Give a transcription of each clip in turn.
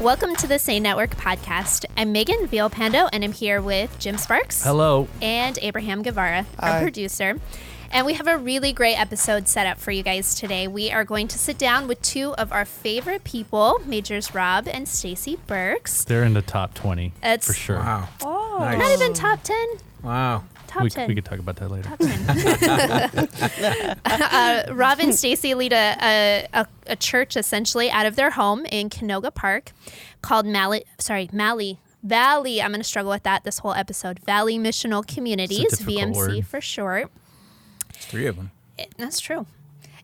Welcome to the Say Network podcast. I'm Megan Villalpando, and I'm here with Jim Sparks. Hello. And Abraham Guevara, Hi. our producer. And we have a really great episode set up for you guys today. We are going to sit down with two of our favorite people, Majors Rob and Stacy Birks. They're in the top 20 It's- for sure. Wow. Oh, Nice. not even top 10? Wow. Top 10. We could talk about that later. Top 10. Rob and Stacy lead a church essentially out of their home in Canoga Park called Valley. I'm going to struggle with that this whole episode. Valley Missional Communities, difficult VMC word. for short. It's 3 of them. That's true.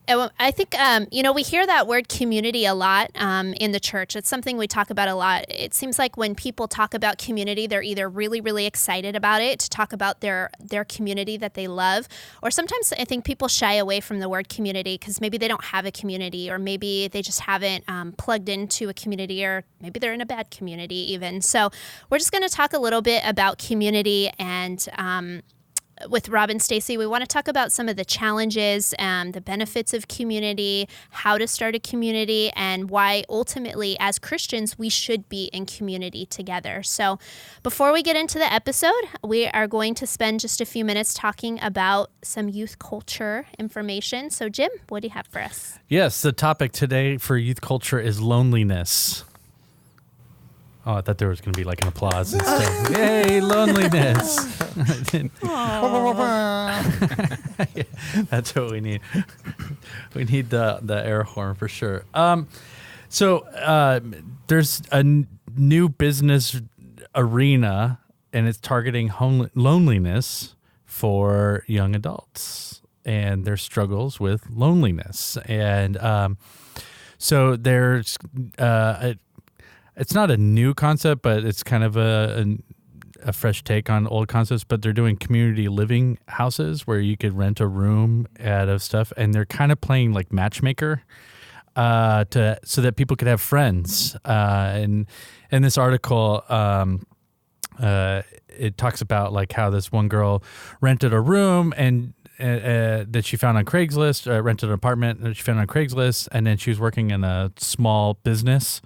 And I think, we hear that word community a lot in the church. It's something we talk about a lot. It seems like when people talk about community, they're either really, really excited about it, to talk about their community that they love, or sometimes I think people shy away from the word community because maybe they don't have a community, or maybe they just haven't plugged into a community, or maybe they're in a bad community even. So we're just going to talk a little bit about community, and with Rob and Stacy, we want to talk about some of the challenges, the benefits of community, how to start a community, and why ultimately as Christians we should be in community together. So before we get into the episode, we are going to spend just a few minutes talking about some youth culture information. So Jim, what do you have for us? Yes, the topic today for youth culture is loneliness. Oh, I thought there was going to be like an applause and stuff. Yay, loneliness. That's what we need. We need the air horn for sure. So there's a new business arena, and it's targeting loneliness for young adults and their struggles with loneliness. And so there's it's not a new concept, but it's kind of a fresh take on old concepts. But they're doing community living houses where you could rent a room out of stuff, and they're kind of playing like matchmaker so that people could have friends. And in this article, it talks about like how this one girl rented a room and that she found on Craigslist, rented an apartment that she found on Craigslist, and then she was working in a small business.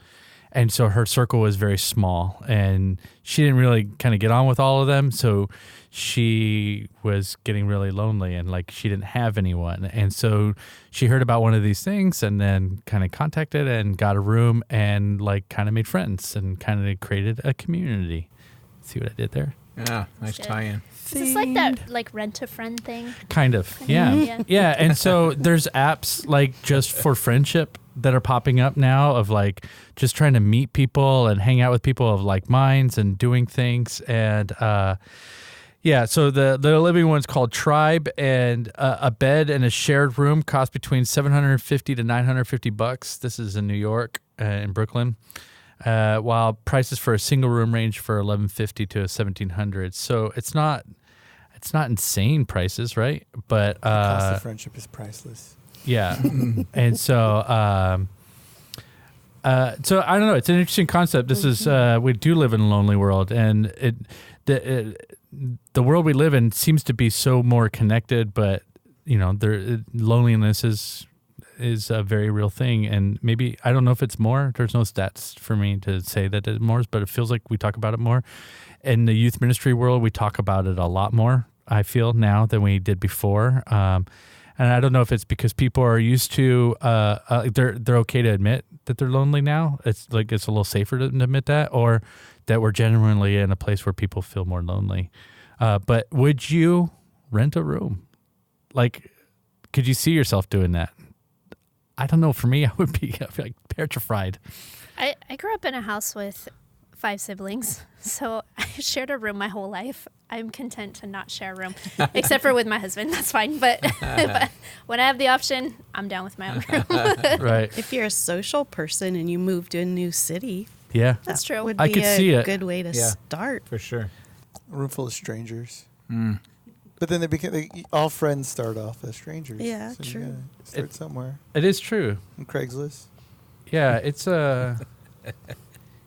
And so her circle was very small, and she didn't really kind of get on with all of them. So she was getting really lonely, and like she didn't have anyone. And so she heard about one of these things and then kind of contacted and got a room and like kind of made friends and kind of created a community. See what I did there? Yeah, nice tie-in. Is this like that like rent-a-friend thing? Kind of, yeah. Yeah. Yeah, and so there's apps like just for friendship that are popping up now of like just trying to meet people and hang out with people of like minds and doing things. And so the living one's called Tribe, and a bed and a shared room cost between $750 to $950. This is in New York, in Brooklyn. While prices for a single room range for $1,150 to $1,700. So it's not insane prices, right? But the cost of friendship is priceless. Yeah, and so I don't know. It's an interesting concept. This is we do live in a lonely world, and the world we live in seems to be so more connected. But loneliness is a very real thing, and maybe I don't know if it's more. There's no stats for me to say that it's more, but it feels like we talk about it more. In the youth ministry world, we talk about it a lot more, I feel, now than we did before. And I don't know if it's because people are used to they're okay to admit that they're lonely now. It's like it's a little safer to admit that, or that we're genuinely in a place where people feel more lonely. But would you rent a room? Like, could you see yourself doing that? I don't know. For me, I'd be like petrified. I grew up in a house with 5 siblings, so I shared a room my whole life. I'm content to not share a room, except for with my husband. That's fine. But when I have the option, I'm down with my own room. Right. If you're a social person and you move to a new city, Yeah. That's true. would I be could see it. good way to start. For sure. A room full of strangers. But then all friends start off as strangers. Yeah, so true. You gotta start somewhere. It is true. On Craigslist. Yeah, it's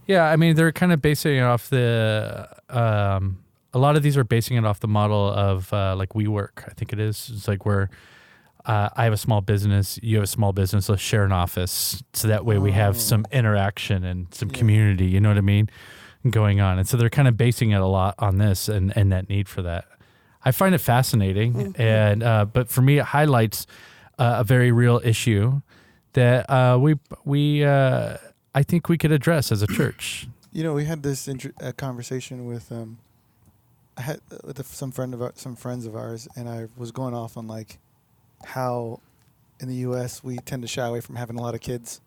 yeah, I mean, they're kind of basing it off the a lot of these are basing it off the model of like WeWork. I think it is. It's like where I have a small business, you have a small business, let's share an office. So that way we have some interaction and some community, you know what I mean, going on. And so they're kind of basing it a lot on this and that need for that. I find it fascinating. And but for me, it highlights a very real issue that I think we could address as a church. We had this conversation with some friends of ours, and I was going off on like how in the U.S. we tend to shy away from having a lot of kids,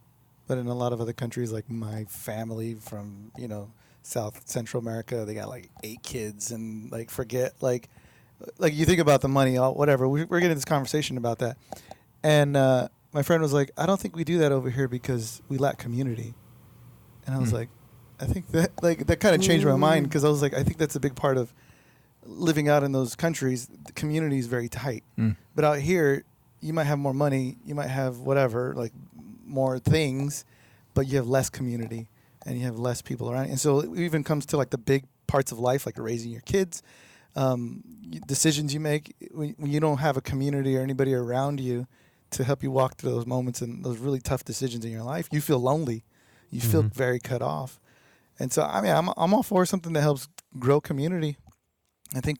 but in a lot of other countries, like my family from South Central America, they got like 8 kids, and like forget like you think about the money, whatever. We're getting this conversation about that, and my friend was like, I don't think we do that over here because we lack community, and I was like, I think that kind of changed my mind, because I was like, I think that's a big part of living out in those countries. The community is very tight, but out here you might have more money, you might have whatever, like more things, but you have less community and you have less people around. And so it even comes to like the big parts of life, like raising your kids, decisions you make when you don't have a community or anybody around you to help you walk through those moments and those really tough decisions in your life. You feel lonely, you feel very cut off. And so, I mean, I'm all for something that helps grow community. I think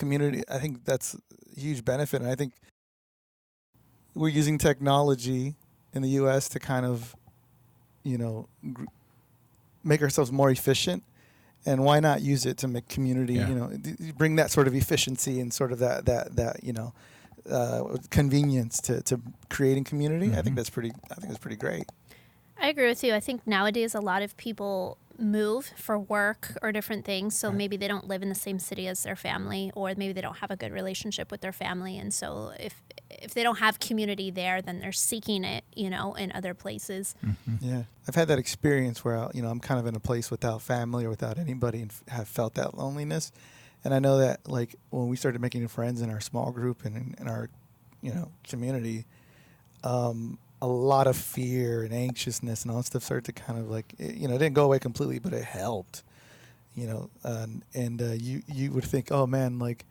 that's a huge benefit. And I think we're using technology in the U.S. to kind of, make ourselves more efficient. And why not use it to make community, bring that sort of efficiency and sort of that convenience to creating community. I think that's pretty great. I agree with you. I think nowadays a lot of people move for work or different things. So maybe they don't live in the same city as their family, or maybe they don't have a good relationship with their family. And so if they don't have community there, then they're seeking it, in other places. Yeah. I've had that experience where, I'm kind of in a place without family or without anybody and have felt that loneliness. And I know that, like, when we started making friends in our small group and in our, community, a lot of fear and anxiousness and all that stuff started to kind of like, it didn't go away completely, but it helped, you would think, oh man, like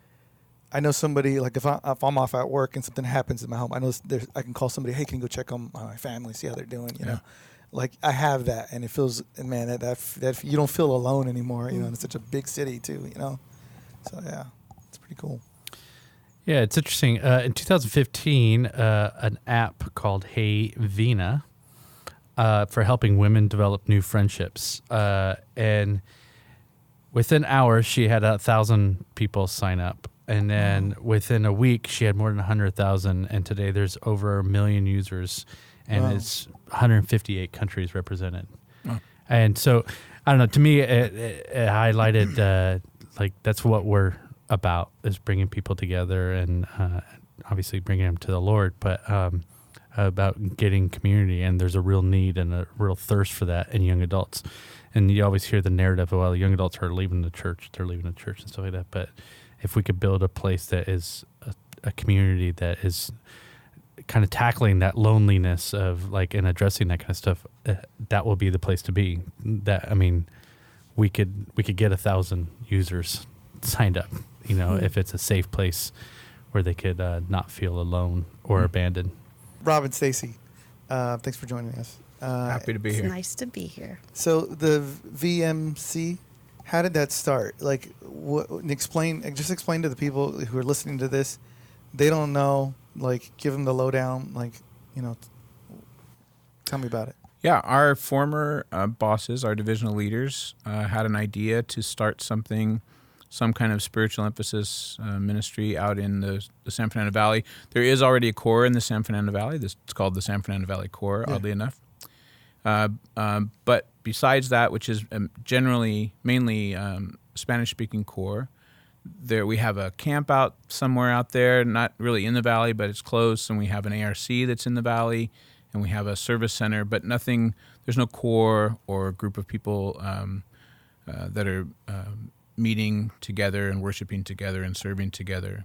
I know somebody, like if I'm off at work and something happens in my home, I know I can call somebody, hey, can you go check on my family, see how they're doing, you know, like I have that, and it feels, man, that you don't feel alone anymore, and it's such a big city too, so yeah, it's pretty cool. Yeah, it's interesting. In 2015, an app called Hey Vina for helping women develop new friendships. And within hours, she had 1,000 people sign up. And then within a week, she had more than 100,000. And today there's over 1 million users. And it's 158 countries represented. And so, I don't know, to me, it highlighted, like, that's what we're about, is bringing people together and obviously bringing them to the Lord, but about getting community. And there's a real need and a real thirst for that in young adults. And you always hear the narrative, well, young adults are leaving the church, and stuff like that. But if we could build a place that is a community that is kind of tackling that loneliness of like, and addressing that kind of stuff, that will be the place to be. That, I mean, we could get 1,000 users signed up, if it's a safe place where they could not feel alone or abandoned. Rob and Stacy, thanks for joining us. Happy to be here. It's nice to be here. So the VMC, how did that start? Like, explain to the people who are listening to this. They don't know. Like, give them the lowdown. Like, tell me about it. Yeah, our former bosses, our divisional leaders, had an idea to start some kind of spiritual emphasis ministry out in the San Fernando Valley. There is already a core in the San Fernando Valley. It's called the San Fernando Valley Core, oddly enough. But besides that, which is mainly Spanish-speaking core, there we have a camp out somewhere out there, not really in the valley, but it's close, and we have an ARC that's in the valley, and we have a service center, but nothing. There's no core or a group of people that are meeting together and worshiping together and serving together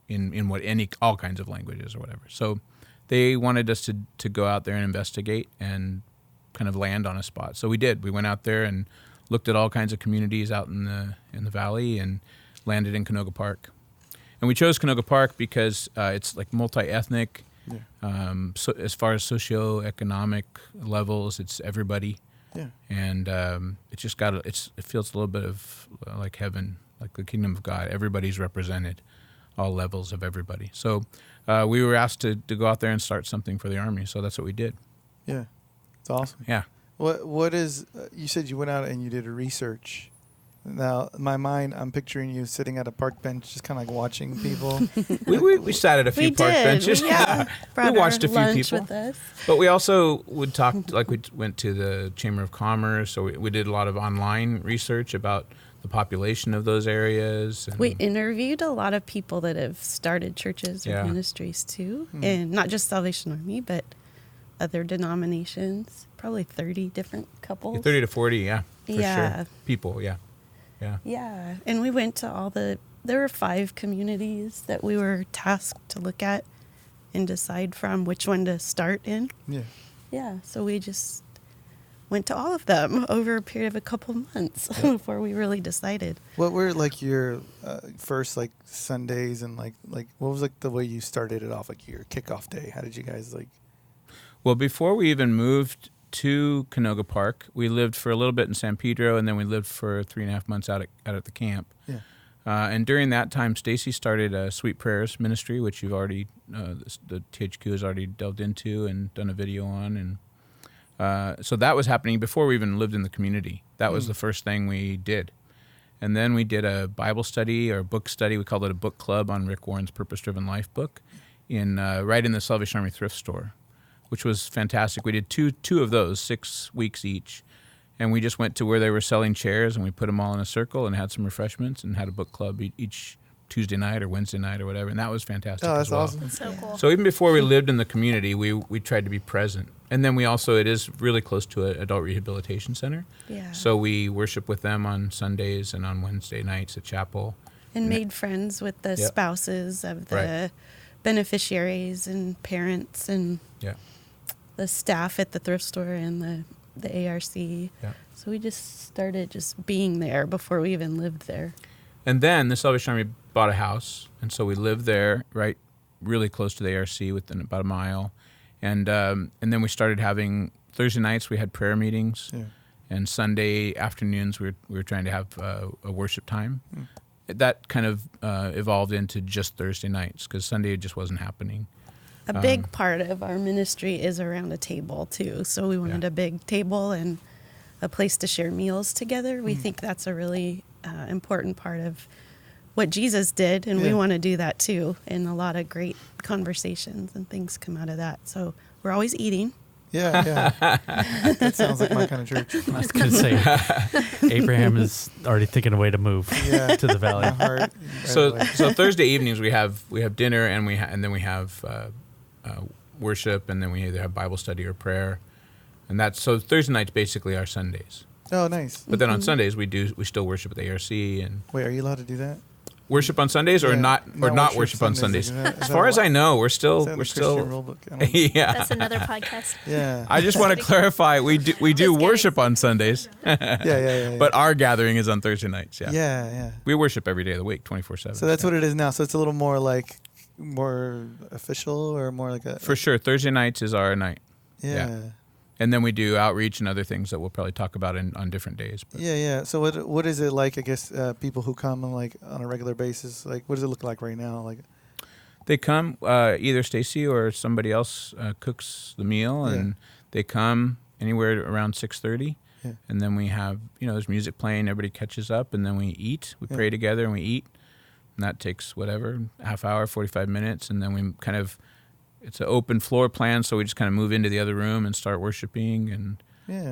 in all kinds of languages or whatever. So they wanted us to go out there and investigate and kind of land on a spot. So we did. We went out there and looked at all kinds of communities out in the valley and landed in Canoga Park. And we chose Canoga Park because it's like multi-ethnic. So as far as socioeconomic levels, it's everybody. Yeah. And it just it feels a little bit of like heaven, like the kingdom of God. Everybody's represented, all levels of everybody. So we were asked to go out there and start something for the Army. So that's what we did. Yeah. It's awesome. Yeah. What is, you said you went out and you did a research. Now, in my mind, I'm picturing you sitting at a park bench, just kind of like watching people. We sat at a few park benches. We watched a few lunch people. with us. But we also would talk, like we went to the Chamber of Commerce, so we did a lot of online research about the population of those areas. And We interviewed a lot of people that have started churches or Yeah. ministries too, and not just Salvation Army, but other denominations. Probably 30 different couples. 30 to 40, yeah, for Yeah. sure. People, yeah. Yeah, and we went to there were 5 communities that we were tasked to look at and decide from which one to start in. Yeah. Yeah, so we just went to all of them over a period of a couple months before we really decided. What were like your first like Sundays and like what was like the way you started it off, like your kickoff day? How did you guys like? Well, before we even moved to Canoga Park, we lived for a little bit in San Pedro, and then we lived for 3.5 months out at the camp. Yeah. And during that time, Stacy started a Sweet Prayers ministry, which you've already, the THQ has already delved into and done a video on. And so that was happening before we even lived in the community. That was the first thing we did. And then we did a Bible study or book study. We called it a book club on Rick Warren's Purpose Driven Life book right in the Salvation Army thrift store, which was fantastic. We did two of those, 6 weeks each. And we just went to where they were selling chairs, and we put them all in a circle and had some refreshments and had a book club each Tuesday night or Wednesday night or whatever. And that was fantastic Oh, that's as well. awesome. That's so cool. So even before we lived in the community, we tried to be present. And then it is really close to an adult rehabilitation center. Yeah. So we worship with them on Sundays and on Wednesday nights at chapel. And made friends with the Yep. spouses of the Right. beneficiaries and parents and Yeah. the staff at the thrift store and the ARC. Yeah. So we just started just being there before we even lived there. And then the Salvation Army bought a house, and so we lived there, right, really close to the ARC, within about a mile. And then we started having Thursday nights. We had prayer meetings, Yeah. and Sunday afternoons we were trying to have a worship time. That kind of evolved into just Thursday nights because Sunday just wasn't happening. A big part of our ministry is around a table too. So we wanted Yeah. a big table and a place to share meals together. We think that's a really important part of what Jesus did, and we Yeah. want to do that too. And a lot of great conversations and things come out of that. So we're always eating. Yeah. That sounds like my kind of church. I was going to say, Abraham is already thinking a way to move Yeah. to the valley. My heart. right So away. Thursday evenings we have dinner and then we have worship, and then we either have Bible study or prayer, and so Thursday nights basically are Sundays. Oh, nice. But then on Sundays we still worship at the ARC and Wait, are you allowed to do that? worship on Sundays or Yeah, not worship on Sundays. Is that As far as I know, we're is that in still the Christian rule book? I don't- yeah. That's another podcast. Yeah. I just want to clarify we do Just kidding. worship on Sundays, Yeah. but our gathering is on Thursday nights. Yeah. Yeah. We worship every day of the week, 24/7. So that's what it is now. So it's a little more like more official or more like a For sure, Thursday nights is our night. yeah. And then we do outreach and other things that we'll probably talk about on different days. But Yeah. So what is it like? I guess people who come like on a regular basis, like what does it look like right now? Like they come, either Stacy or somebody else cooks the meal, and they come anywhere around 6:30. Yeah. And then we have, there's music playing, everybody catches up, and then we eat. We pray together and we eat. And that takes whatever, half hour, 45 minutes. And then we kind of, it's an open floor plan, so we just kind of move into the other room and start worshiping, and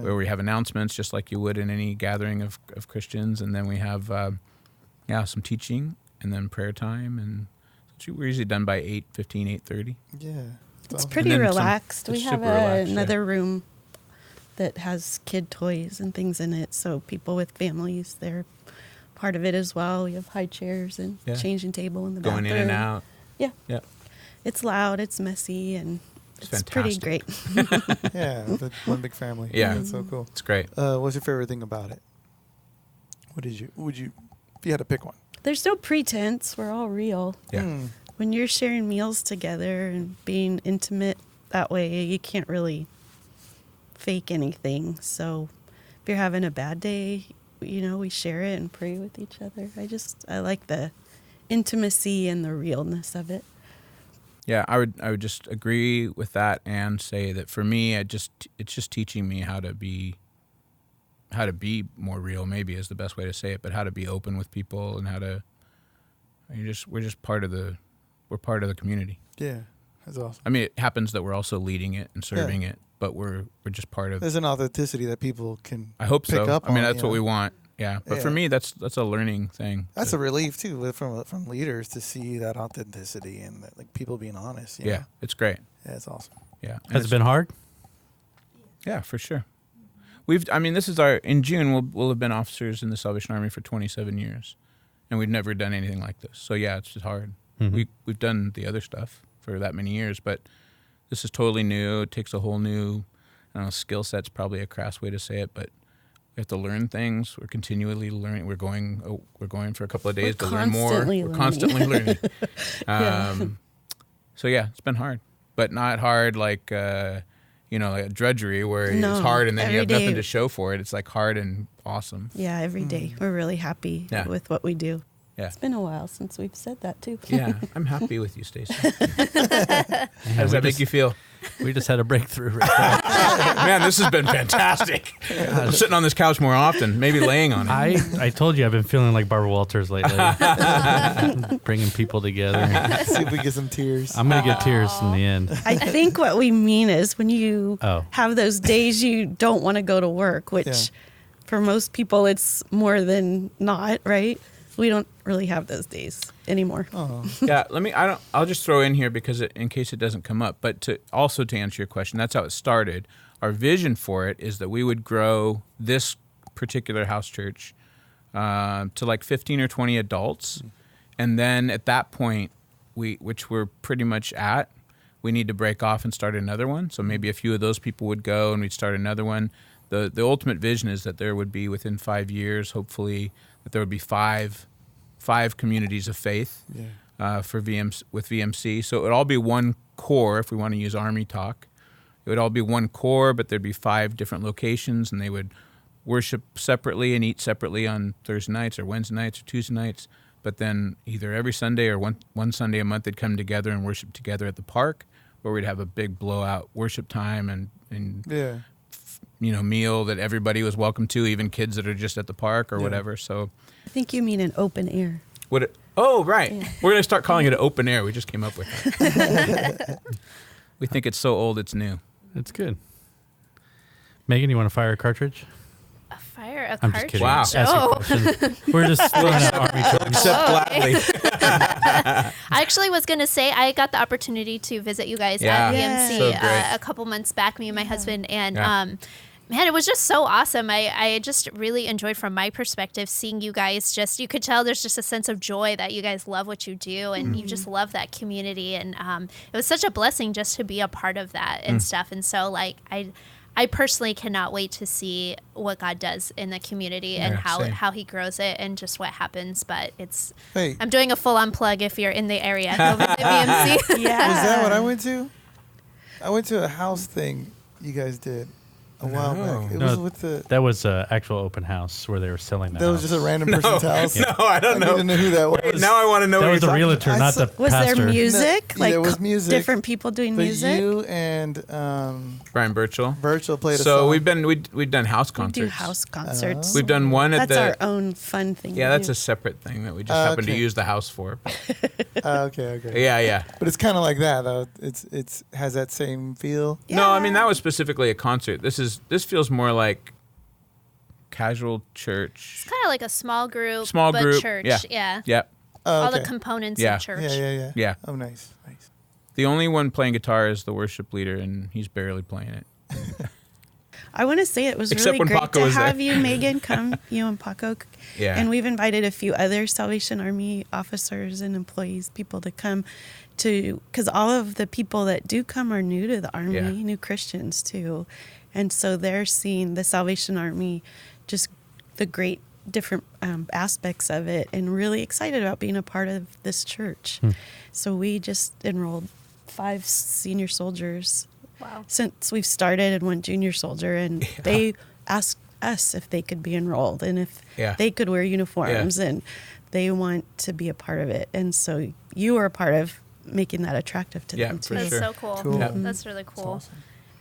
where we have announcements just like you would in any gathering of Christians. And then we have, some teaching and then prayer time. And we're usually done by 8:15, 8:30. yeah. It's awesome. pretty And then relaxed. We it's have super relaxed, yeah. another room that has kid toys and things in it. So people with families, they're part of it as well. We have high chairs and Yeah. changing table in the Going bathroom. in and out. Yeah. Yeah. It's loud, it's messy, and it's pretty great. Yeah, the one big family. Yeah. That's so cool. It's great. What's your favorite thing about it? Would you if you had to pick one? There's no pretense. We're all real. Yeah. when you're sharing meals together and being intimate that way, you can't really fake anything. So if you're having a bad day, we share it and pray with each other. I like the intimacy and the realness of it. Yeah, I would just agree with that and say that for me, it's just teaching me how to be more real, maybe is the best way to say it, but how to be open with people and we're just part of the community. Yeah, that's awesome. I mean, it happens that we're also leading it and serving it, but we're just part of. There's an authenticity that people can. I hope pick so. up I mean, on, that's what we want. Yeah, but for me, that's a learning thing. That's a relief too, from leaders to see that authenticity and like people being honest. You know? It's great. Yeah, it's awesome. Yeah, Has it been hard? Yeah, for sure. This is in June we'll have been officers in the Salvation Army for 27 years, and we've never done anything like this. So yeah, it's just hard. Mm-hmm. We've done the other stuff for that many years, but this is totally new. It takes a whole new, skill set's probably a crass way to say it, but we have to learn things. We're continually learning. We're going for a couple of days to learn more. We're constantly learning. So yeah, it's been hard, but not hard like like a drudgery where it's hard and then you have nothing to show for it. It's like hard and awesome. Yeah, every day we're really happy with what we do. Yeah. It's been a while since we've said that too. Yeah, I'm happy with you, Stacy. How does that make you feel? We just had a breakthrough right there. Man, this has been fantastic. I'm sitting on this couch more often, maybe laying on it. I told you I've been feeling like Barbara Walters lately. Bringing people together. See if we get some tears. I'm going to get tears in the end. I think what we mean is when you have those days you don't want to go to work, which for most people it's more than not, right? We don't really have those days anymore. Yeah, I'll just throw in here because in case it doesn't come up, but to answer your question, that's how it started. Our vision for it is that we would grow this particular house church to like 15 or 20 adults. And then at that point, which we're pretty much at, we need to break off and start another one. So maybe a few of those people would go and we'd start another one. The ultimate vision is that there would be within 5 years, hopefully, that there would be five communities of faith for VMC. So it would all be one core, if we want to use Army talk. It would all be one core, but there'd be 5 different locations, and they would worship separately and eat separately on Thursday nights or Wednesday nights or Tuesday nights. But then either every Sunday or one Sunday a month, they'd come together and worship together at the park, where we'd have a big blowout worship time and meal that everybody was welcome to, even kids that are just at the park or whatever. So I think you mean an open air. Right. Yeah. We're going to start calling it an open air. We just came up with that. We think it's so old, it's new. It's good. Megan, you want to fire a cartridge? A I'm cartridge? just kidding. Wow. We're just filling out Army children. Except gladly. I actually was going to say I got the opportunity to visit you guys at VMC So great. a couple months back, me and my husband, and man, it was just so awesome. I just really enjoyed, from my perspective, seeing you guys you could tell there's just a sense of joy that you guys love what you do, and you just love that community. And it was such a blessing just to be a part of that and stuff. And so, I personally cannot wait to see what God does in the community and how he grows it and just what happens. But I'm doing a full-on plug if you're in the area. Go visit VMC. Yeah. Is that what I went to? I went to a house thing you guys did a while back. It was with the... That was an actual open house where they were selling the house. That was just a random person's house? No, I don't know. I didn't know who that was. Wait, now I want to know that what was the realtor, not the Was pastor. there music? No, there was music. Different people doing But music? you and Brian Burchell. played a song. So we've done house concerts. We do house concerts. We've done one at That's our own fun thing. Yeah, to that's do. a separate thing that we just happen to use the house for. Okay. Yeah. But it's kind of like that, though. It's has that same feel. Yeah. No, I mean that was specifically a concert. This feels more like casual church. It's kind of like a small group, Small but group, church. yeah. Oh, All the okay. components Yeah. of church. Yeah. Oh, nice. The only one playing guitar is the worship leader, and he's barely playing it. I want to say it was Except really when great Paco to was there. have you, Megan, come, you and Paco. Yeah. And we've invited a few other Salvation Army officers and employees, people to come because all of the people that do come are new to the Army, new Christians too. And so they're seeing the Salvation Army, just the great different aspects of it and really excited about being a part of this church. So we just enrolled 5 senior soldiers Wow. since we've started, and 1 junior soldier, and they asked us if they could be enrolled and if they could wear uniforms, and they want to be a part of it. And so you are a part of making that attractive to them too. for That's sure. so cool. Cool. Yeah. That's really cool.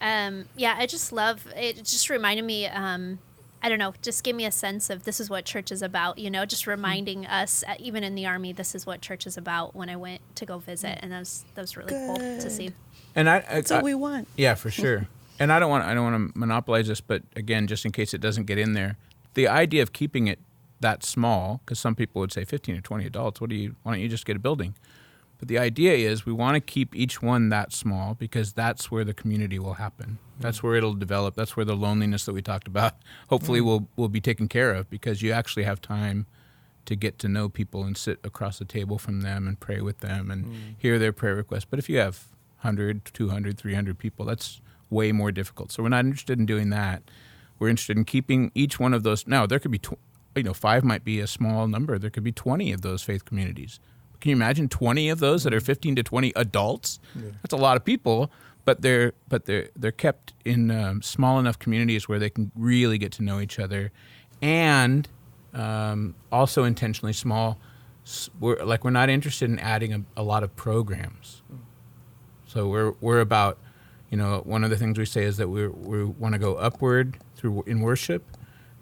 Awesome. Yeah, I just love it. It just reminded me, I don't know, just give me a sense of this is what church is about, just reminding us, even in the Army, this is what church is about when I went to go visit. And that was really cool to see. And That's what we want. Yeah, for sure. And I don't want to monopolize this, but again, just in case it doesn't get in there, the idea of keeping it that small, because some people would say 15 or 20 adults, why don't you just get a building? But the idea is we want to keep each one that small because that's where the community will happen. That's where it'll develop. That's where the loneliness that we talked about hopefully will be taken care of, because you actually have time to get to know people and sit across the table from them and pray with them and hear their prayer requests. But if you have 100, 200, 300 people, that's way more difficult. So we're not interested in doing that. We're interested in keeping each one of those. Now, there could be, 5 might be a small number. There could be 20 of those faith communities. Can you imagine 20 of those that are 15 to 20 adults? Yeah. That's a lot of people, but they're kept in small enough communities where they can really get to know each other, and also intentionally small. We're not interested in adding a lot of programs. So we're about, one of the things we say is that we want to go upward in worship,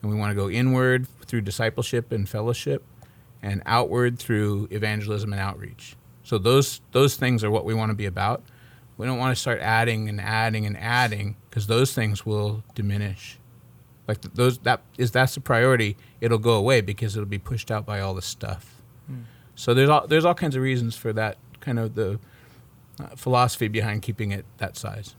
and we want to go inward through discipleship and fellowship, and outward through evangelism and outreach. So those things are what we want to be about. We don't want to start adding and adding and adding, because those things will diminish. Like that's the priority. It'll go away because it'll be pushed out by all the stuff. So there's all kinds of reasons for that, kind of the philosophy behind keeping it that size,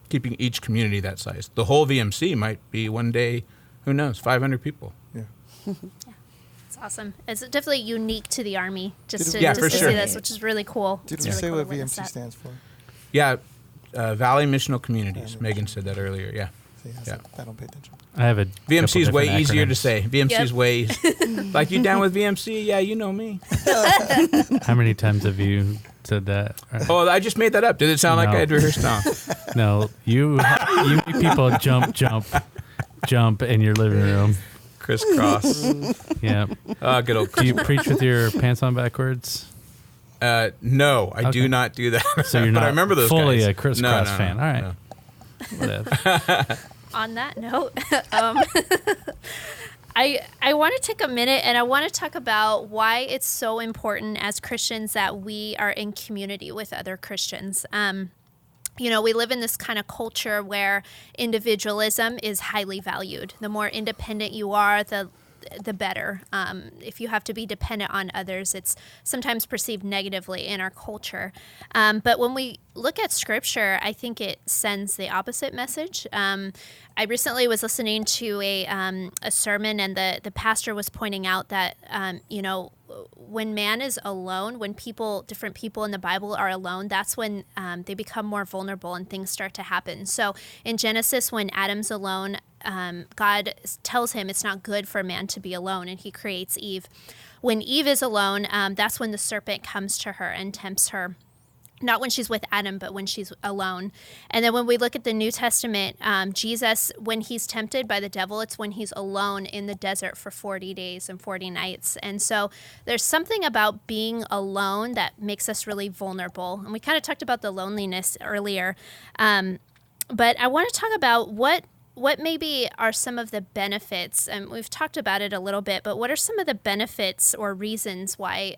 keeping each community that size. The whole VMC might be one day, who knows, 500 people. Yeah. It's awesome. It's definitely unique to the Army just to for see sure. this, which is really cool. Did It's we really say cool what to witness VMC that. stands for? Yeah, Valley Missional Communities. Megan said that earlier. Yeah. See, I don't pay attention. I have a VMC is way couple different easier to acronyms. say. VMC is way like, you down with VMC? Yeah, you know me. How many times have you said that? Oh, I just made that up. Did it sound like I had rehearsed on? No, you make people jump in your living room. Crisscross. Yeah. Good old. Do you preach with your pants on backwards? No, I do not do that. So you're but not I remember those fully guys. a crisscross No, fan. All right. no. Whatever. On that note, I want to take a minute and I want to talk about why it's so important as Christians that we are in community with other Christians. We live in this kind of culture where individualism is highly valued. The more independent you are, the better. If you have to be dependent on others, it's sometimes perceived negatively in our culture. But when we look at Scripture, I think it sends the opposite message. I recently was listening to a sermon, and the pastor was pointing out that, when man is alone, when different people in the Bible are alone, that's when they become more vulnerable and things start to happen. So in Genesis, when Adam's alone, God tells him it's not good for man to be alone, and he creates Eve. When Eve is alone, that's when the serpent comes to her and tempts her. Not when she's with Adam, but when she's alone. And then when we look at the New Testament, Jesus, when he's tempted by the devil, it's when he's alone in the desert for 40 days and 40 nights. And so there's something about being alone that makes us really vulnerable. And we kind of talked about the loneliness earlier. But I want to talk about what maybe are some of the benefits, and we've talked about it a little bit, but what are some of the benefits or reasons why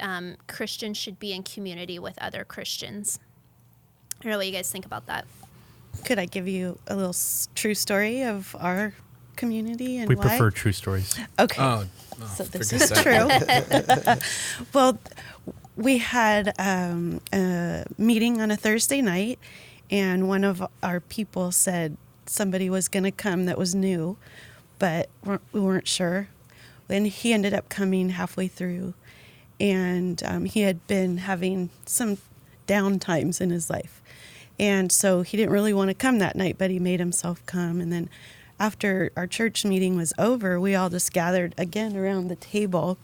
Christians should be in community with other Christians? I don't know what you guys think about that. Could I give you a little true story of our community and We why? prefer true stories. Okay. So this is true. Well, we had a meeting on a Thursday night, and one of our people said somebody was going to come that was new, but we weren't sure. And he ended up coming halfway through, and he had been having some down times in his life. And so he didn't really want to come that night, but he made himself come. And then after our church meeting was over, we all just gathered again around the table,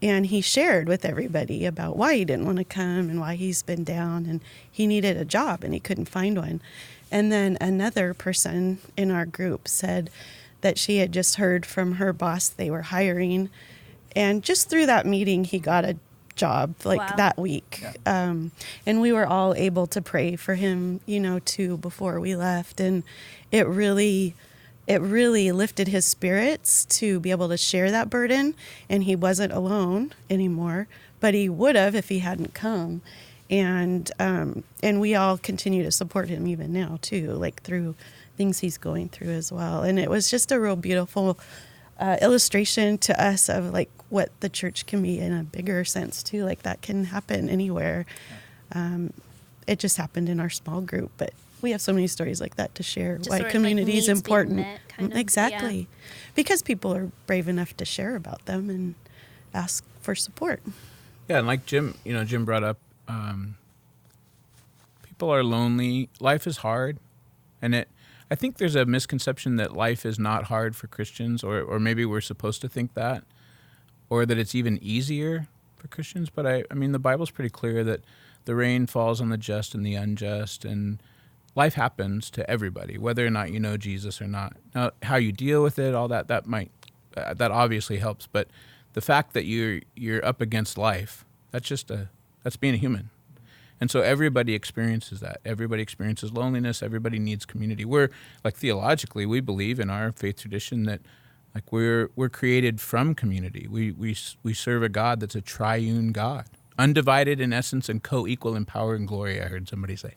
and he shared with everybody about why he didn't want to come and why he's been down, and he needed a job and he couldn't find one. And then another person in our group said that she had just heard from her boss they were hiring, and just through that meeting he got a job that week. And we were all able to pray for him, too, before we left, and it really lifted his spirits to be able to share that burden, and he wasn't alone anymore, but he would have if he hadn't come. And we all continue to support him even now too, like through things he's going through as well. And it was just a real beautiful illustration to us of like what the church can be in a bigger sense too. Like that can happen anywhere. It just happened in our small group, but we have so many stories like that to share. Just why sort of community like is needs being important. met, kind of. Exactly. Yeah. Because people are brave enough to share about them and ask for support. Yeah, and like Jim brought up, people are lonely. Life is hard, and I think there's a misconception that life is not hard for Christians, or maybe we're supposed to think that, or that it's even easier for Christians. But I mean, the Bible's pretty clear that the rain falls on the just and the unjust, and life happens to everybody, whether or not you know Jesus or not. Now, how you deal with it, all that that obviously helps. But the fact that you're up against life, that's being a human. And so everybody experiences that. Everybody experiences loneliness. Everybody needs community. We're, like, theologically, we believe in our faith tradition that, like, we're created from community. We serve a God that's a triune God, undivided in essence and co-equal in power and glory, I heard somebody say.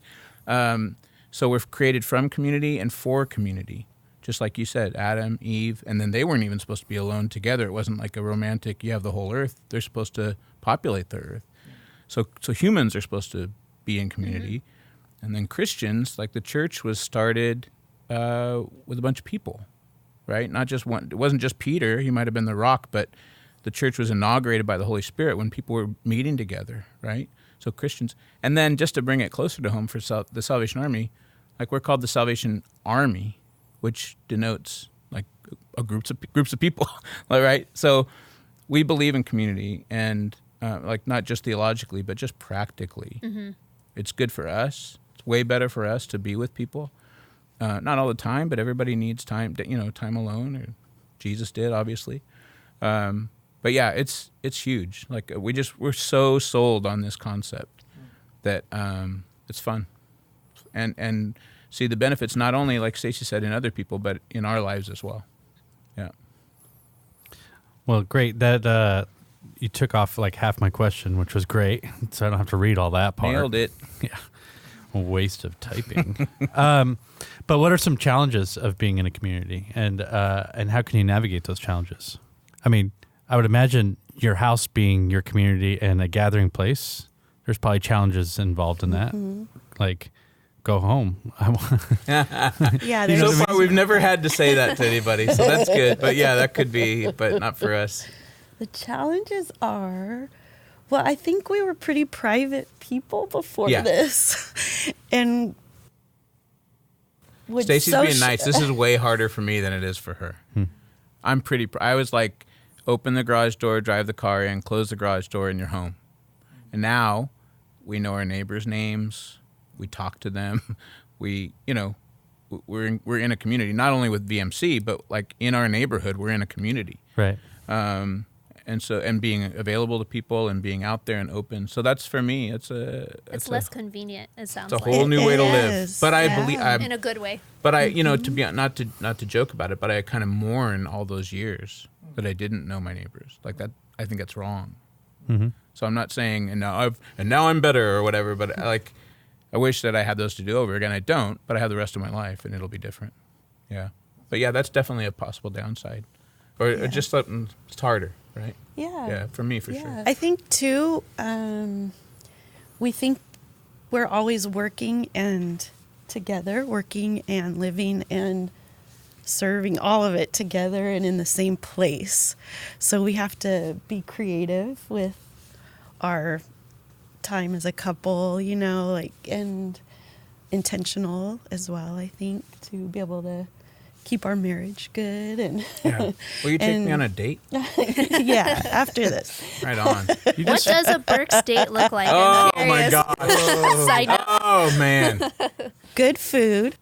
So we're created from community and for community. Just like you said, Adam, Eve, and then they weren't even supposed to be alone together. It wasn't like a romantic, you have the whole earth. They're supposed to populate the earth. So humans are supposed to be in community. Mm-hmm. And then Christians, like the church was started with a bunch of people, right? Not just one. It wasn't just Peter. He might have been the rock, but the church was inaugurated by the Holy Spirit when people were meeting together, right? So Christians. And then just to bring it closer to home for the Salvation Army, like we're called the Salvation Army, which denotes like groups of people, right? So we believe in community, and like not just theologically, but just practically. Mm-hmm. It's good for us. It's way better for us to be with people. Not all the time, but everybody needs time, time alone. Or Jesus did, obviously. But yeah, it's huge. Like we're so sold on this concept that it's fun, and see the benefits not only, like Stacy said, in other people, but in our lives as well. Yeah. Well, great. That you took off like half my question, which was great. So I don't have to read all that part. Nailed it. Yeah. A waste of typing. But what are some challenges of being in a community, and how can you navigate those challenges? I mean, I would imagine your house being your community and a gathering place, there's probably challenges involved in that. Mm-hmm. Like, go home. Yeah. So far, we've never had to say that to anybody, so that's good. But yeah, that could be, but not for us. The challenges are, well, I think we were pretty private people before this. And Stacy's being nice. This is way harder for me than it is for her. I was like, open the garage door, drive the car in, close the garage door, and you're home. And now we know our neighbors' names. We talk to them. We're in a community, not only with VMC, but like in our neighborhood, we're in a community. Right. And being available to people and being out there and open. So that's, for me, it's less convenient. It sounds it's like a whole new way to live. Is. But Yeah. I believe in a good way. But I, to be not to joke about it, but I kind of mourn all those years that I didn't know my neighbors. Like that, I think that's wrong. Mm-hmm. So I'm not saying and now I'm better or whatever. But I wish that I had those to do over again. I don't, but I have the rest of my life, and it'll be different. Yeah. But yeah, that's definitely a possible downside, or just something. It's harder, right? Yeah. Yeah, for me, for sure. I think too, we think we're always working and living and serving, all of it together and in the same place. So we have to be creative with our time as a couple, and intentional as well, I think, to be able to keep our marriage good. And Yeah. Will you take me on a date? yeah, after this. Right on. What does a Birks date look like? Oh I'm my curious. God. Side note. Oh man. Good food,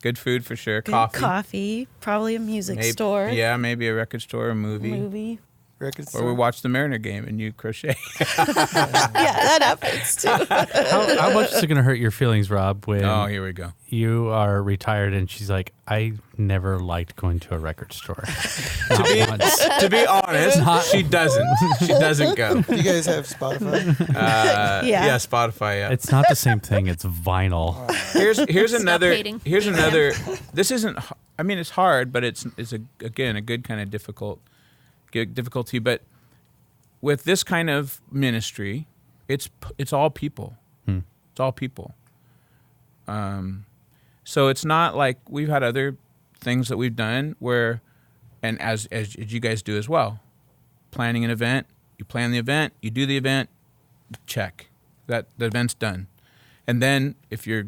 Good food for sure. good coffee, probably a music Maybe- store, Yeah, maybe a record store, a movie. Record Or we store. watch the Mariner game and you crochet. Yeah, that happens too. How much is it going to hurt your feelings, Rob, when Oh, here we go. you are retired and she's like, I never liked going to a record store. To be honest, she doesn't. She doesn't go. Do you guys have Spotify? Yeah. Spotify. Yeah. It's not the same thing. It's vinyl. Here's another. hating. Here's another. This isn't. I mean, it's hard, but it's again a good kind of difficulty. But with this kind of ministry, it's all people. It's all people. So it's not like we've had other things that we've done where, and as you guys do as well, planning an event, you plan the event, you do the event, check that the event's done, and then if you're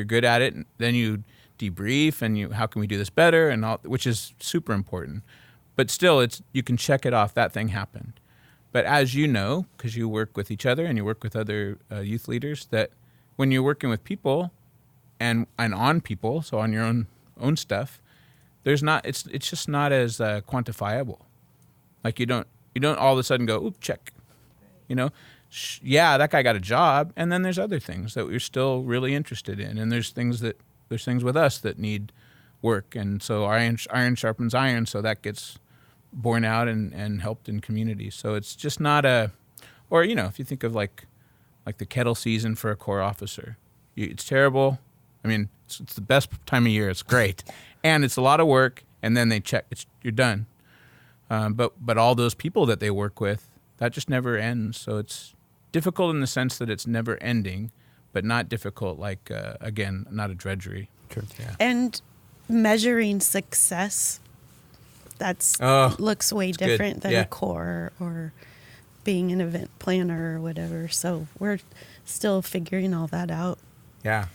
good at it, then you debrief and how can we do this better and all, which is super important. But still, you can check it off. That thing happened. But as you know, because you work with each other and you work with other youth leaders, that when you're working with people and on people, so on your own stuff, there's not. It's just not as quantifiable. Like you don't all of a sudden go, oop, check. You know, yeah, that guy got a job, and then there's other things that we're still really interested in, and there's things with us that need work, and so iron sharpens iron, so that gets borne out and helped in communities. So it's just not or if you think of like the kettle season for a Corps officer, it's terrible. I mean, it's the best time of year. It's great, and it's a lot of work. And then they check, you're done. But all those people that they work with, that just never ends. So it's difficult in the sense that it's never ending, but not difficult like again, not a drudgery. Sure. Yeah. And measuring success, looks way different than a core or being an event planner or whatever. So we're still figuring all that out. Yeah.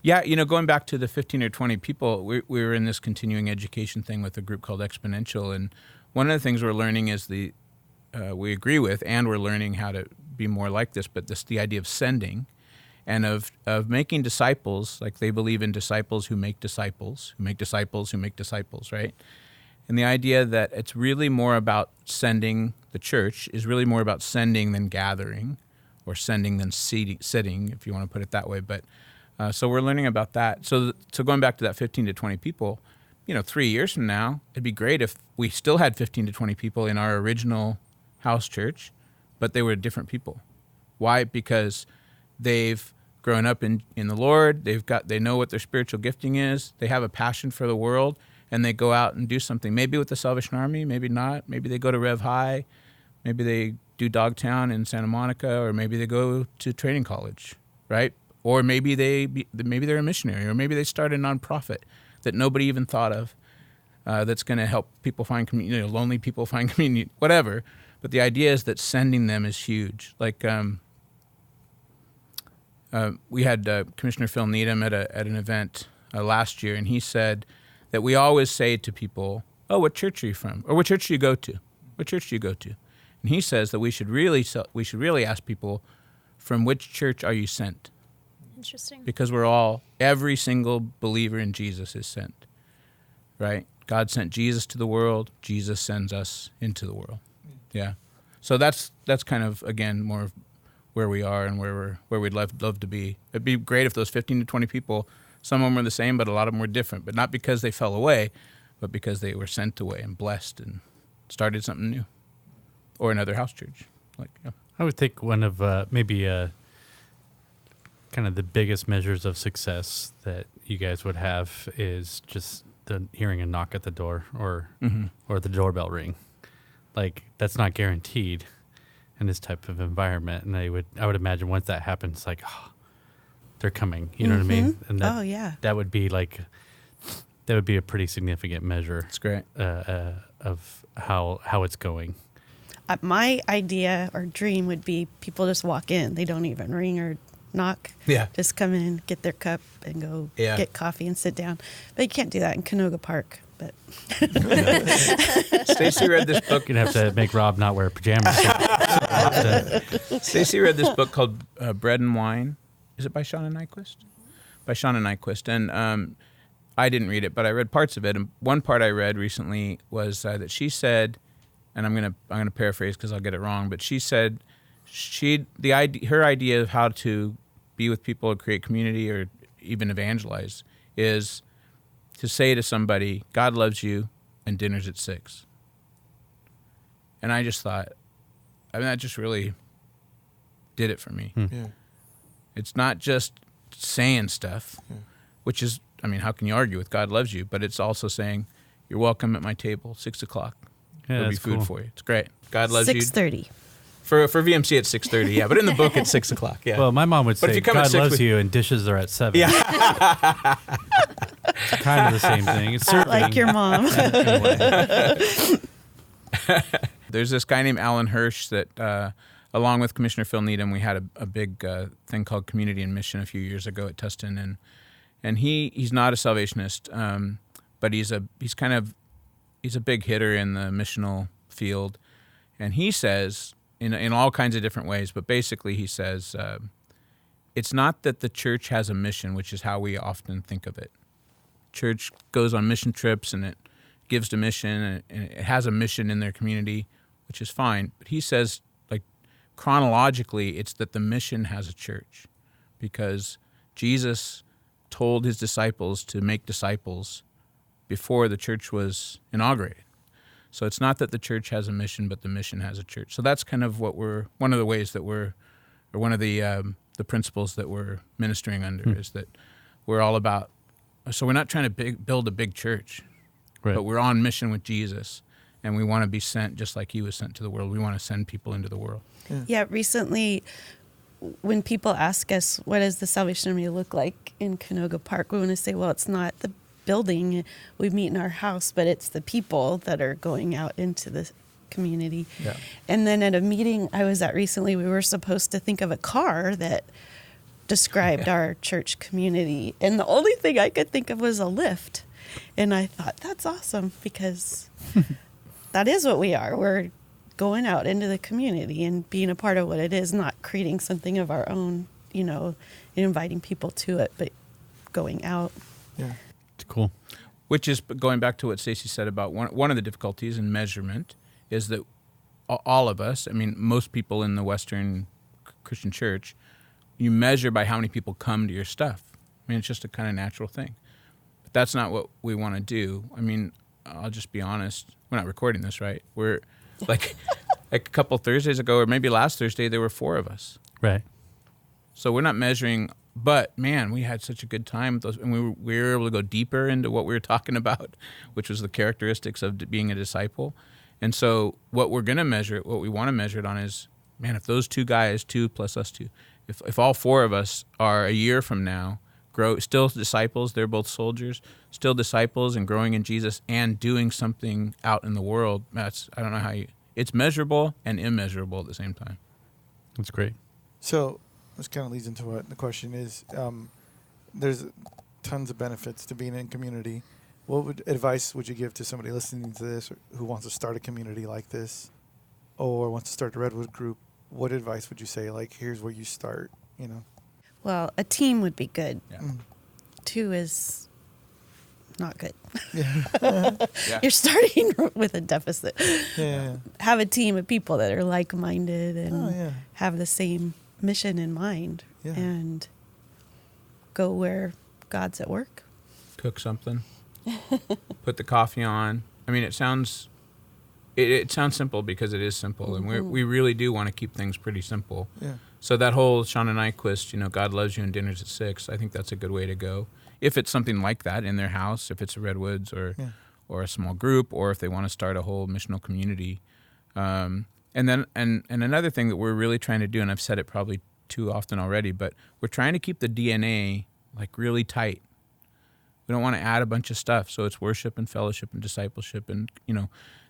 Yeah, going back to the 15 or 20 people, we were in this continuing education thing with a group called Exponential, and one of the things we're learning is we agree with, and we're learning how to be more like this, but the idea of sending and of making disciples, like they believe in disciples who make disciples, who make disciples, who make disciples, right? And the idea that it's really more about sending, the church is really more about sending than gathering, or sending than sitting, if you want to put it that way. But so we're learning about that. So going back to that 15 to 20 people, 3 years from now, it'd be great if we still had 15 to 20 people in our original house church, but they were different people. Why? Because they've grown up in the Lord. They know what their spiritual gifting is. They have a passion for the world, and they go out and do something. Maybe with the Salvation Army, maybe not. Maybe they go to Rev High. Maybe they do Dogtown in Santa Monica, or maybe they go to training college, right? Or maybe they're a missionary, or maybe they start a nonprofit that nobody even thought of, that's going to help people find community, lonely people find community, whatever. But the idea is that sending them is huge. Like we had Commissioner Phil Needham at an event last year, and he said that we always say to people, "Oh, what church are you from? Or what church do you go to? What church do you go to?" And he says that we should really ask people, "From which church are you sent?" Interesting. Because every single believer in Jesus is sent, right? God sent Jesus to the world. Jesus sends us into the world. Yeah. So that's kind of, again, more of where we are and where we'd love to be. It'd be great if those 15 to 20 people, some of them were the same, but a lot of them were different. But not because they fell away, but because they were sent away and blessed and started something new, or another house church. I would think one of maybe kind of the biggest measures of success that you guys would have is just hearing a knock at the door or the doorbell ring. Like, that's not guaranteed in this type of environment. And I would imagine once that happens, like, oh, they're coming. You know what I mean? And that would be a pretty significant measure. It's great. Of how it's going. My idea or dream would be people just walk in. They don't even ring or knock. Yeah. Just come in, get their cup, and go get coffee and sit down. But you can't do that in Canoga Park. but Stacy read this book. You'd have to make Rob not wear pajamas. Stacy read this book called Bread and Wine. Is it by Shauna Nyquist? By Shauna Nyquist. And I didn't read it, but I read parts of it. And one part I read recently was that she said, and I'm gonna paraphrase because I'll get it wrong, but she said her idea of how to be with people or create community or even evangelize is to say to somebody, God loves you and dinner's at 6. And I just thought, that just really did it for me. Yeah. It's not just saying stuff, which is, how can you argue with God loves you? But it's also saying, you're welcome at my table, 6 o'clock. Yeah, There'll be that's food cool. for you. It's great. God loves you. 6:30. For VMC at 6:30, yeah. But in the book, it's 6 o'clock, yeah. Well, my mom would But if say you come at God 6 loves with- you and dishes are at 7. Yeah. It's kind of the same thing. It's serving. Like your mom. There's this guy named Alan Hirsch that, along with Commissioner Phil Needham, we had a big thing called Community and Mission a few years ago at Tustin, and he's not a salvationist, but he's a big hitter in the missional field, and he says in all kinds of different ways, but basically he says it's not that the church has a mission, which is how we often think of it. Church goes on mission trips and it gives to mission and it has a mission in their community, which is fine. But he says, like, chronologically, it's that the mission has a church because Jesus told his disciples to make disciples before the church was inaugurated. So it's not that the church has a mission, but the mission has a church. So that's kind of one of the ways that one of the principles that we're ministering under is that we're all about. So we're not trying to build a big church, Right. but we're on mission with Jesus, and we want to be sent just like he was sent to the world. We want to send people into the world. Yeah, recently, when people ask us, what does the Salvation Army look like in Canoga Park, we want to say, well, it's not the building we meet in our house, but it's the people that are going out into the community. Yeah. And then at a meeting I was at recently, we were supposed to think of a car that described our church community. And the only thing I could think of was a lift. And I thought, that's awesome because that is what we are. We're going out into the community and being a part of what it is, not creating something of our own, and inviting people to it, but going out. Yeah. It's cool. Which is going back to what Stacy said about one of the difficulties in measurement is that all of us, most people in the Western Christian church, you measure by how many people come to your stuff. It's just a kind of natural thing. But that's not what we want to do. I'll just be honest. We're not recording this, right? We're like a couple Thursdays ago, or maybe last Thursday, there were 4 of us. Right. So we're not measuring, but man, we had such a good time with those, and we were able to go deeper into what we were talking about, which was the characteristics of being a disciple. And so what we're going to measure, what we want to measure it on is, man, if those 2 guys, 2 plus us 2, if all 4 of us are a year from now, still disciples, they're both soldiers, still disciples and growing in Jesus and doing something out in the world, I don't know it's measurable and immeasurable at the same time. That's great. So this kind of leads into what the question is. There's tons of benefits to being in community. What advice would you give to somebody listening to this who wants to start a community like this or wants to start a Redwood group? What advice would you say? Like, here's where you start, Well, a team would be good. Yeah. 2 is not good. Yeah. You're starting with a deficit. Yeah. Have a team of people that are like-minded and Oh, yeah. have the same mission in mind Yeah. and go where God's at work. Cook something, put the coffee on. It sounds simple because it is simple, and we really do want to keep things pretty simple. Yeah. So that whole Shauna Nyquist, God loves you and dinner's at 6, I think that's a good way to go. If it's something like that in their house, if it's a Redwoods or a small group, or if they want to start a whole missional community. And another thing that we're really trying to do, and I've said it probably too often already, but we're trying to keep the DNA like really tight. We don't want to add a bunch of stuff. So it's worship and fellowship and discipleship and,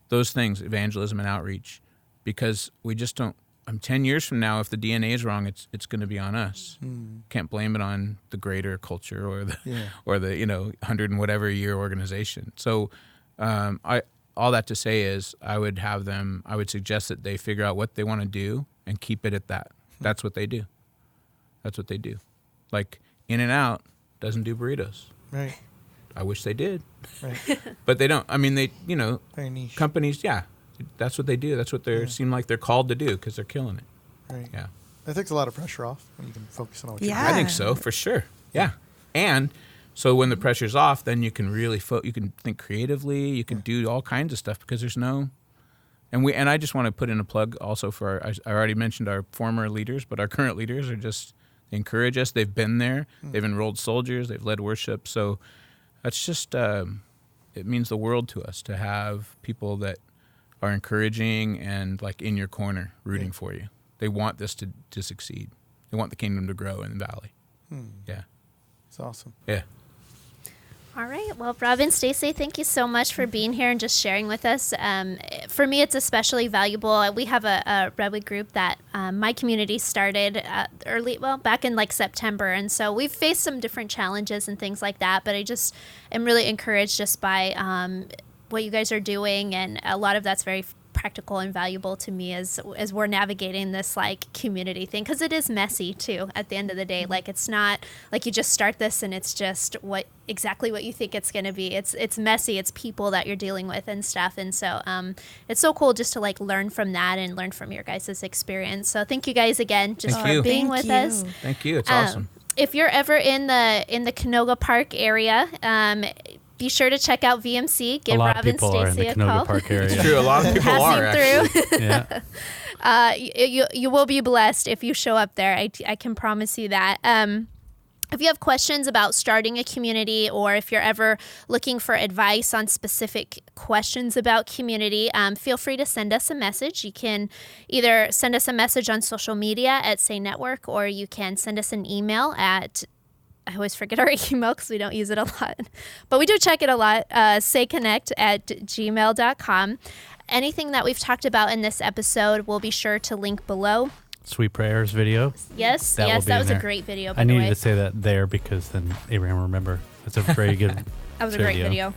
those things, evangelism and outreach, because we just don't. 10 years from now, if the DNA is wrong, it's going to be on us. Can't blame it on the greater culture or the 100 and whatever year organization. So All that to say is I would suggest that they figure out what they want to do and keep it at that. That's what they do. Like In-N-Out doesn't do burritos. Right. I wish they did. Right. But they don't. I mean, Very niche. companies, yeah, that's what they do. That's what they seem like they're called to do because they're killing it. Right. Yeah. That takes a lot of pressure off when you can focus on what you're Yeah. I think so, for sure. Yeah. And so when the pressure's off, then you can really you can think creatively. You can do all kinds of stuff because there's no. And I just want to put in a plug also for I already mentioned our former leaders, but our current leaders are just they encourage us. They've been there. They've enrolled soldiers. They've led worship. So that's just it means the world to us to have people that are encouraging and like in your corner, rooting for you. They want this to succeed. They want the kingdom to grow in the valley. Yeah. It's awesome. Yeah. All right. Well, Rob and Stacy, thank you so much for being here and just sharing with us. For me, it's especially valuable. We have a Redwood group that my community started back in like September. And so we've faced some different challenges and things like that. But I just am really encouraged just by what you guys are doing. And a lot of that's very practical and valuable to me as we're navigating this like community thing, because it is messy too at the end of the day. Like it's not like you just start this and it's just exactly what you think it's going to be. It's messy. It's people that you're dealing with and stuff. And so it's so cool just to like learn from that and learn from your guys' experience. So thank you guys again just for being with us. Thank you. It's awesome. If you're ever in the Canoga Park area, be sure to check out VMC. Give Rob and Stacy a call. Park area. It's true. A lot of people are actually. Yeah. You will be blessed if you show up there. I can promise you that. If you have questions about starting a community, or if you're ever looking for advice on specific questions about community, feel free to send us a message. You can either send us a message on social media at Say Network, or you can send us an email at, I always forget our email because we don't use it a lot, but we do check it a lot, sayconnect@gmail.com. Anything that we've talked about in this episode, we'll be sure to link below. Sweet Prayers video. Yes, that was a great video, by I the way. needed to say that there because then Abraham will remember. That's a very good That was a great video.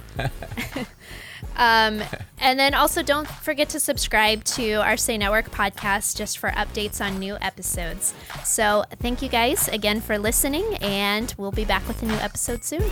And then also don't forget to subscribe to our Say Network podcast just for updates on new episodes. So thank you guys again for listening, and we'll be back with a new episode soon.